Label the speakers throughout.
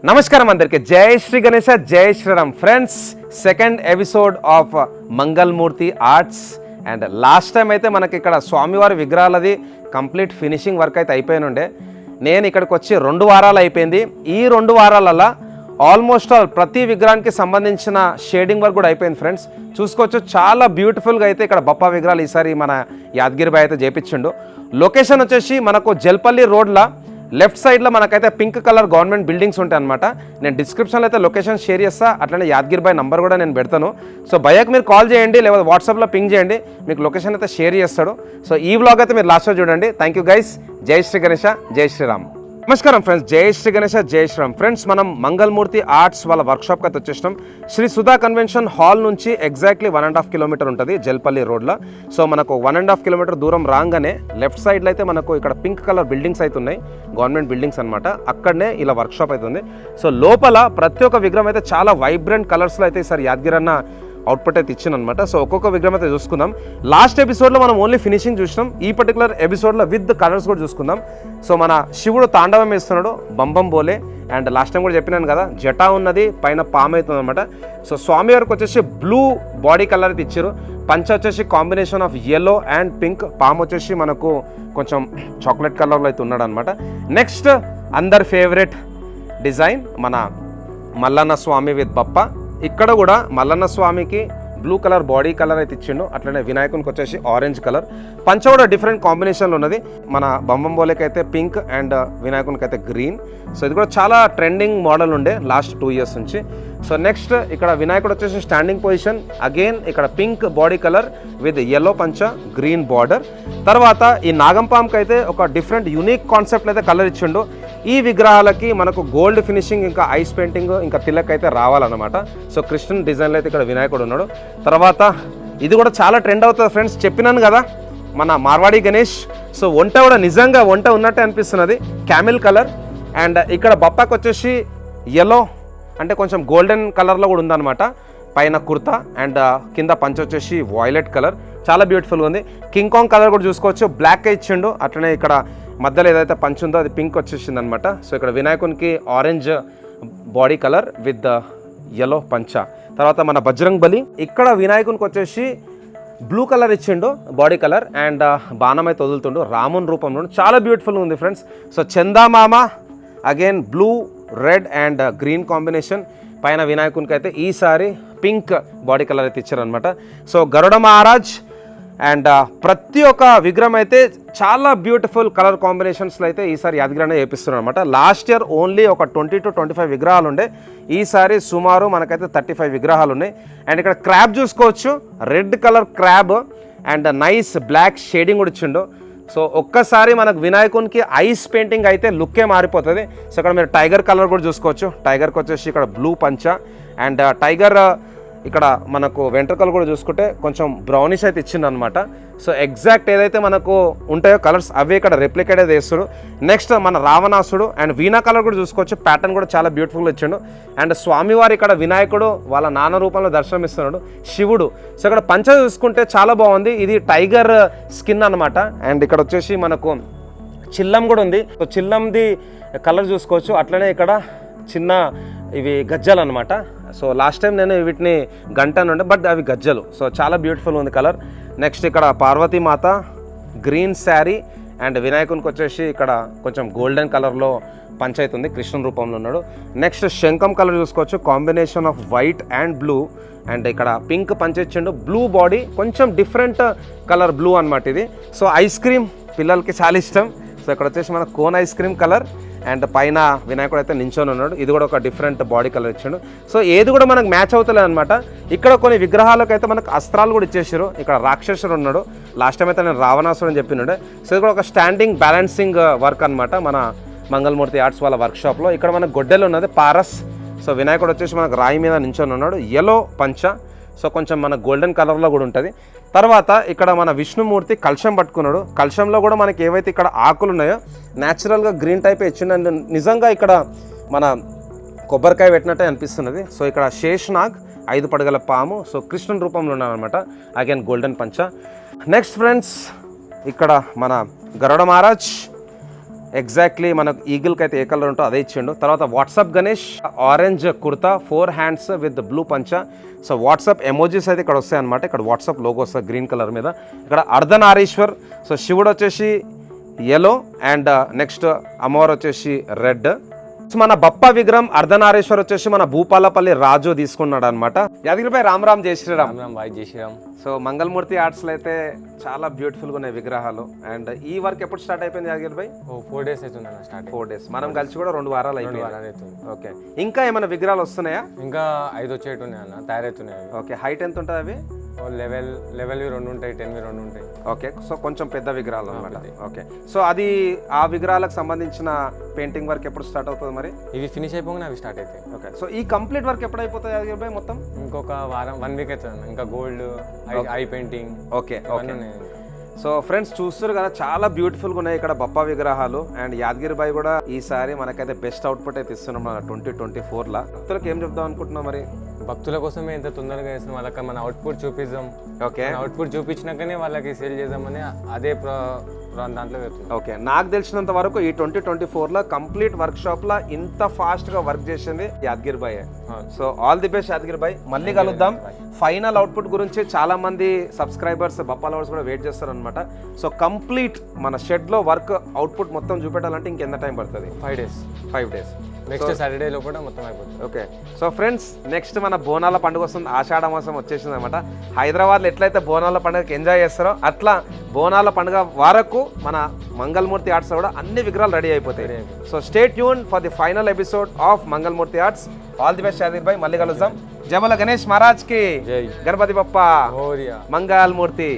Speaker 1: నమస్కారం అందరికీ. జై శ్రీ గణేశ, జై Shriram. Friends, second episode of Mangalamurthi arts. And last time అయితే మనకి ఇక్కడ స్వామివారి విగ్రహాలది కంప్లీట్ ఫినిషింగ్ వర్క్ అయితే అయిపోయినుండే. నేను ఇక్కడికి వచ్చి 2 వారాలు అయిపోయింది. ఈ 2 వారాలలో ఆల్మోస్ట్ ఆల్ ప్రతి విగ్రహానికి సంబంధించిన షేడింగ్ వర్క్ కూడా అయిపోయింది. ఫ్రెండ్స్ చూసుకోవచ్చు, చాలా బ్యూటిఫుల్గా అయితే ఇక్కడ బప్పా విగ్రహాలు ఈసారి మన యాదగిరి బాయ్ అయితే చేపించిండు. లొకేషన్ వచ్చేసి మనకు జల్పల్లి రోడ్లో లెఫ్ట్ సైడ్లో మనకైతే పింక్ కలర్ గవర్నమెంట్ బిల్డింగ్స్ ఉంటాయి అనమాట. నేను డిస్క్రిప్షన్లో అయితే లొకేషన్ షేర్ చేస్తా, అట్లనే యాదగిరి బాయ్ నంబర్ కూడా నేను పెడతాను. సో భయ్యకి మీరు కాల్ చేయండి, లేదా వాట్సాప్లో పింక్ చేయండి, మీకు లొకేషన్ అయితే షేర్ చేస్తాడు. సో ఈ వ్లాగ్ అయితే మీరు లాస్ట్లో చూడండి. Thank you guys. జై శ్రీ గణేశ, జై శ్రీరామ్. నమస్కారం ఫ్రెండ్స్, జై శ్రీ గణేశ, జై శ్రీరామ్. ఫ్రెండ్స్, మనం మంగళమూర్తి ఆర్ట్స్ వాళ్ళ వర్క్షాప్కి అయితే వచ్చేసినాం. శ్రీ సుధా కన్వెన్షన్ హాల్ నుంచి ఎగ్జాక్ట్లీ 1.5 కిలోమీటర్ ఉంటుంది జల్పల్లి రోడ్లో. సో మనకు 1.5 కిలోమీటర్ దూరం రాగానే లెఫ్ట్ సైడ్లో అయితే మనకు ఇక్కడ పింక్ కలర్ బిల్డింగ్స్ అయితే ఉన్నాయి, గవర్నమెంట్ బిల్డింగ్స్ అనమాట. అక్కడనే ఇలా వర్క్షాప్ అవుతుంది. సో లోపల ప్రతి ఒక్క విగ్రహం అయితే చాలా వైబ్రెంట్ కలర్స్లో అయితే ఈసారి యాదగిరి అన్న అవుట్పుట్ అయితే ఇచ్చిందనమాట. సో ఒక్కొక్క విగ్రహం అయితే చూసుకుందాం. లాస్ట్ ఎపిసోడ్లో మనం ఓన్లీ ఫినిషింగ్ చూసినాం. ఈ పర్టికులర్ ఎపిసోడ్లో విత్ కలర్స్ కూడా చూసుకుందాం. సో మన శివుడు తాండవం వేస్తున్నాడు, బంబం బోలే. అండ్ లాస్ట్ టైం కూడా చెప్పినాను కదా, జటా ఉన్నది, పైన పామ్ అవుతుంది అనమాట. సో స్వామివారికి వచ్చేసి బ్లూ బాడీ కలర్ అయితే ఇచ్చారు. పంచ వచ్చేసి combination of yellow and pink, palm వచ్చేసి మనకు కొంచెం చాక్లెట్ కలర్లో అయితే ఉన్నాడు అనమాట. నెక్స్ట్ అందరి ఫేవరెట్ డిజైన్ మన మల్లన్న స్వామి విత్ బప్ప. ఇక్కడ కూడా మల్లన్న స్వామికి బ్లూ కలర్ బాడీ కలర్ అయితే ఇచ్చిండు, అట్లనే వినాయకునికి వచ్చేసి ఆరెంజ్ కలర్. పంచ కూడా డిఫరెంట్ కాంబినేషన్లో ఉన్నది. మన బంబం బోలేకి అయితే పింక్ అండ్ వినాయకునికి అయితే గ్రీన్. సో ఇది కూడా చాలా ట్రెండింగ్ మోడల్ ఉండే లాస్ట్ 2 ఇయర్స్ నుంచి. సో నెక్స్ట్ ఇక్కడ వినాయకుడు వచ్చేసి స్టాండింగ్ పొజిషన్, అగైన్ ఇక్కడ pink body colour with yellow పంచ, గ్రీన్ బార్డర్. తర్వాత ఈ నాగంపాంకి అయితే ఒక డిఫరెంట్ యూనిక్ కాన్సెప్ట్ అయితే కలర్ ఇచ్చిండు. ఈ విగ్రహాలకి మనకు గోల్డ్ ఫినిషింగ్, ఇంకా ఐస్ పెయింటింగ్, ఇంకా తిలక్ అయితే రావాలన్నమాట. సో కృష్ణన్ డిజైన్లో అయితే ఇక్కడ వినాయకుడు ఉన్నాడు. తర్వాత ఇది కూడా చాలా ట్రెండ్ అవుతుంది ఫ్రెండ్స్, చెప్పినాను కదా మన మార్వాడి గణేష్. సో వంట కూడా నిజంగా వంట ఉన్నట్టే అనిపిస్తున్నది, క్యామిల్ కలర్. అండ్ ఇక్కడ బప్పాకి వచ్చేసి yellow అంటే కొంచెం గోల్డెన్ కలర్లో కూడా ఉందన్నమాట. పైన కుర్తా అండ్ కింద పంచ వచ్చేసి వాయిలెట్ కలర్, చాలా బ్యూటిఫుల్గా ఉంది. కింగ్ కాంగ్ కలర్ కూడా చూసుకోవచ్చు, బ్లాక్ ఇచ్చిండు. అట్లనే ఇక్కడ మధ్యలో ఏదైతే పంచ్ ఉందో అది పింక్ వచ్చేసింది అనమాట. సో ఇక్కడ వినాయకునికి orange body colour with yellow పంచ. తర్వాత మన బజరంగ్ బలి, ఇక్కడ వినాయకునికి వచ్చేసి బ్లూ కలర్ ఇచ్చిండు బాడీ కలర్, అండ్ బాణం అయితే వదులుతుండు రామున్ రూపంలో. చాలా బ్యూటిఫుల్గా ఉంది ఫ్రెండ్స్. సో చందామామ again blue, red and green combination. పైన వినాయకునికి అయితే ఈసారి పింక్ బాడీ కలర్ అయితే ఇచ్చారనమాట. సో గరుడ మహారాజ్ అండ్ ప్రతి ఒక్క విగ్రహం అయితే చాలా బ్యూటిఫుల్ కలర్ కాంబినేషన్స్లో అయితే ఈసారి యాదగిరి చేపిస్తున్నారు అనమాట. లాస్ట్ ఇయర్ ఓన్లీ ఒక 20 to 25 విగ్రహాలు ఉండే, ఈసారి సుమారు మనకైతే 35 విగ్రహాలు ఉన్నాయి. అండ్ ఇక్కడ క్రాబ్ చూసుకోవచ్చు, red colour crab and nice black shading కూడా ఇచ్చిండు. సో ఒక్కసారి మనకు వినాయకునికి ఐస్ పెయింటింగ్ అయితే లుక్కే మారిపోతుంది. సో ఇక్కడ మీరు టైగర్ కలర్ కూడా చూసుకోవచ్చు. టైగర్కి వచ్చేసి ఇక్కడ బ్లూ పంచ అండ్ టైగర్ ఇక్కడ మనకు వెంట్రుకలు కూడా చూసుకుంటే కొంచెం బ్రౌనిష్ అయితే ఇచ్చింది అనమాట. సో ఎగ్జాక్ట్ ఏదైతే మనకు ఉంటాయో కలర్స్ అవే ఇక్కడ రెప్లికేట్ అయితే వేస్తాడు. నెక్స్ట్ మన రావణాసుడు అండ్ వీణా కలర్ కూడా చూసుకోవచ్చు, ప్యాటర్న్ కూడా చాలా బ్యూటిఫుల్గా ఇచ్చాడు. అండ్ స్వామివారి ఇక్కడ వినాయకుడు వాళ్ళ నాన్న రూపంలో దర్శనం ఇస్తున్నాడు, శివుడు. సో ఇక్కడ పంచ చూసుకుంటే చాలా బాగుంది, ఇది టైగర్ స్కిన్ అనమాట. అండ్ ఇక్కడ వచ్చేసి మనకు చిల్లం కూడా ఉంది. సో చిల్లంది కలర్ చూసుకోవచ్చు. అట్లనే ఇక్కడ చిన్న ఇవి గజ్జలు అనమాట. సో లాస్ట్ టైం నేను వీటిని గంటను ఉండే, బట్ అవి గజ్జలు. సో చాలా బ్యూటిఫుల్ ఉంది కలర్. నెక్స్ట్ ఇక్కడ పార్వతీమాత గ్రీన్ శారీ అండ్ వినాయకునికి వచ్చేసి ఇక్కడ కొంచెం గోల్డెన్ కలర్లో పంచాయతుంది, కృష్ణ రూపంలో ఉన్నాడు. నెక్స్ట్ శంఖం కలర్ చూసుకోవచ్చు, combination off white and blue. And ఇక్కడ పింక్ పంచొచ్చిండు, బ్లూ బాడీ, కొంచెం డిఫరెంట్ కలర్ బ్లూ అనమాట ఇది. సో ఐస్ క్రీమ్ పిల్లలకి చాలా ఇష్టం. సో ఇక్కడ వచ్చేసి మన cone ice cream colour and పైన వినాయకుడు అయితే నించొని ఉన్నాడు. ఇది కూడా ఒక డిఫరెంట్ బాడీ కలర్ ఇచ్చాడు. సో ఏది కూడా మనకు మ్యాచ్ అవుతలేదు అనమాట. ఇక్కడ కొన్ని విగ్రహాలకు అయితే మనకు అస్త్రాలు కూడా ఇచ్చేసారు. ఇక్కడ రాక్షసుడు ఉన్నాడు, లాస్ట్ టైం అయితే నేను రావణాసుడు అని చెప్పిండే. సో ఇది కూడా ఒక స్టాండింగ్ బ్యాలెన్సింగ్ వర్క్ అనమాట మన మంగళమూర్తి ఆర్ట్స్ వాళ్ళ వర్క్షాప్లో. ఇక్కడ మనకు గొడ్డెలు ఉన్నది, పారస్. సో వినాయకుడు వచ్చేసి మనకు రాయి మీద నించొని ఉన్నాడు, yellow పంచ. సో కొంచెం మన గోల్డెన్ కలర్లో కూడా ఉంటుంది. తర్వాత ఇక్కడ మన విష్ణుమూర్తి కలశం పట్టుకున్నాడు. కలశంలో కూడా మనకి ఏవైతే ఇక్కడ ఆకులు ఉన్నాయో న్యాచురల్గా గ్రీన్ టైప్ ఇచ్చిండు. నిజంగా ఇక్కడ మన కొబ్బరికాయ పెట్టినట్టే అనిపిస్తున్నది. సో ఇక్కడ శేషనాగ్ 5 పడగల పాము, సో కృష్ణుని రూపంలో ఉన్నారనమాట. అగైన్ గోల్డెన్ పంచ. నెక్స్ట్ ఫ్రెండ్స్ ఇక్కడ మన గరుడ మహారాజ్ ఎగ్జాక్ట్లీ మనకు ఈగిల్కి అయితే ఏ కలర్ ఉంటో అదే ఇచ్చిండు. తర్వాత WhatsApp Ganesh orange kurta 4 hands with blue పంచ. సో వాట్సాప్ ఎమోజీస్ అయితే ఇక్కడ వస్తాయి అనమాట. ఇక్కడ వాట్సాప్ లోగో వస్తుంది గ్రీన్ కలర్ మీద. ఇక్కడ అర్ధనారీశ్వర్. సో శివుడు వచ్చేసి yellow అండ్ నెక్స్ట్ అమ్మవారు వచ్చేసి రెడ్. మన బప్ప విగ్రహం అర్ధనారీశ్వర్ వచ్చేసి మన భూపాలపల్లి రాజు తీసుకున్నాడు అనమాట. యాదగిరిపై రామ్ జై శ్రీరామ్.
Speaker 2: జై శ్రీరామ్.
Speaker 1: సో మంగళమూర్తి ఆర్ట్స్లో అయితే చాలా బ్యూటిఫుల్గా ఉన్నాయి విగ్రహాలు. అండ్ ఈ వర్క్ ఎప్పుడు స్టార్ట్ అయిపోయింది యాదగిరిపై?
Speaker 2: 4 days అవుతుంది అన్న స్టార్ట్.
Speaker 1: 4 days. మనం కలిసి కూడా 2 వారాలు అయిపోయింది. ఓకే, ఇంకా ఏమైనా విగ్రహాలు వస్తున్నాయా?
Speaker 2: ఇంకా 5 వచ్చేటున్నాయి అన్న, తయారవుతున్నాయి.
Speaker 1: ఓకే, హైట్ ఎంత ఉంటుంది అవి?
Speaker 2: లెవెల్ 2 ఉంటాయి, 10 2 ఉంటాయి.
Speaker 1: ఓకే, సో కొంచెం పెద్ద విగ్రహాలు అనమాట. ఓకే, సో అది ఆ విగ్రహాలకు సంబంధించిన పెయింటింగ్ వర్క్ ఎప్పుడు స్టార్ట్ అవుతుంది మరి?
Speaker 2: ఇవి ఫినిష్ అయిపోగానే అవి స్టార్ట్ అవుతాయి.
Speaker 1: ఓకే, సో ఈ కంప్లీట్ వర్క్ ఎప్పుడు అయిపోతుంది యాదగిరిపై మొత్తం?
Speaker 2: ఇంకొక వారం 1 week అవుతుంది అన్న. ఇంకా gold I painting.
Speaker 1: Okay okay. So friends చూస్తారు కదా, చాలా బ్యూటిఫుల్గా ఉన్నాయి ఇక్కడ బప్పా విగ్రహాలు. అండ్ యాదగిరిబాయి కూడా ఈసారి మనకైతే బెస్ట్ అవుట్పుట్ అయితే ఇస్తున్నాం మన 2024లో. భక్తులకు ఏం చెప్దాం అనుకుంటున్నాం మరి?
Speaker 2: భక్తుల కోసమే ఇంత తొందరగా చేస్తున్నాం. వాళ్ళకి మన అవుట్పుట్ చూపిద్దాం.
Speaker 1: ఓకే,
Speaker 2: అవుట్పుట్ చూపించినాకనే వాళ్ళకి సేల్ చేద్దామని అదే దాంట్లో వెళ్తున్నాం.
Speaker 1: ఓకే, నాకు తెలిసినంత వరకు ఈ 2024లో కంప్లీట్ వర్క్ షాప్లో ఇంత ఫాస్ట్గా వర్క్ చేసింది Yadagiribhai. So all the best Yadagiribhai. మళ్ళీ కలుద్దాం. ఫైనల్ అవుట్పుట్ గురించి చాలా మంది సబ్స్క్రైబర్స్ బప్పా లవర్స్ కూడా వెయిట్ చేస్తారు అనమాట. సో కంప్లీట్ మన షెడ్లో వర్క్ అవుట్పుట్ మొత్తం చూపెట్టాలంటే ఇంకెంత టైం పడుతుంది?
Speaker 2: 5 days. నెక్స్ట్ సాటర్డే లో కూడా మొత్తం అయిపోతుంది.
Speaker 1: ఓకే, సో ఫ్రెండ్స్ నెక్స్ట్ మన బోనాల పండుగ వస్తుంది. ఆషాఢ మాసం వచ్చేసింది అనమాట. హైదరాబాద్లో ఎట్లయితే బోనాల పండుగకి ఎంజాయ్ చేస్తారో అట్లా బోనాల పండుగ వరకు మన మంగళమూర్తి ఆర్ట్స్ కూడా అన్ని విగ్రహాలు రెడీ అయిపోతాయి. So stay tune for the final episode of Mangalamurthi arts. All the best Yadagiribhai. మళ్ళీ కలుద్దాం. జమల గణేష్ మహారాజ్ కి
Speaker 2: జై.
Speaker 1: గణపతి బప్ప మంగళమూర్తి.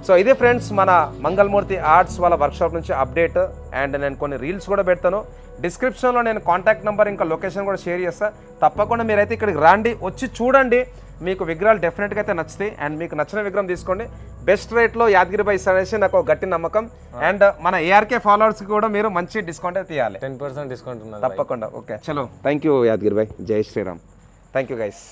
Speaker 1: సో ఇది ఫ్రెండ్స్ మన మంగళమూర్తి ఆర్ట్స్ వాళ్ళ వర్క్షాప్ నుంచి అప్డేట్. అండ్ నేను కొన్ని రీల్స్ కూడా పెడతాను. డిస్క్రిప్షన్లో నేను కాంటాక్ట్ నెంబర్ ఇంకా లొకేషన్ కూడా షేర్ చేస్తాను. తప్పకుండా మీరైతే ఇక్కడికి రండి, వచ్చి చూడండి. మీకు విగ్రహాలు డెఫినెట్గా అయితే నచ్చుతాయి. అండ్ మీకు నచ్చిన విగ్రహం తీసుకోండి. బెస్ట్ రేట్లో యాదగిరిబాయి అనేసి నాకు ఒక గట్టి నమ్మకం. అండ్ మన ఏఆర్కే ఫాలోవర్స్కి కూడా మీరు మంచి డిస్కౌంట్ అయితే తీయాలి.
Speaker 2: 10% డిస్కౌంట్ ఉంది
Speaker 1: తప్పకుండా. ఓకే, చలో. Thank you Yadagiribhai. జై శ్రీరామ్. Thank you guys.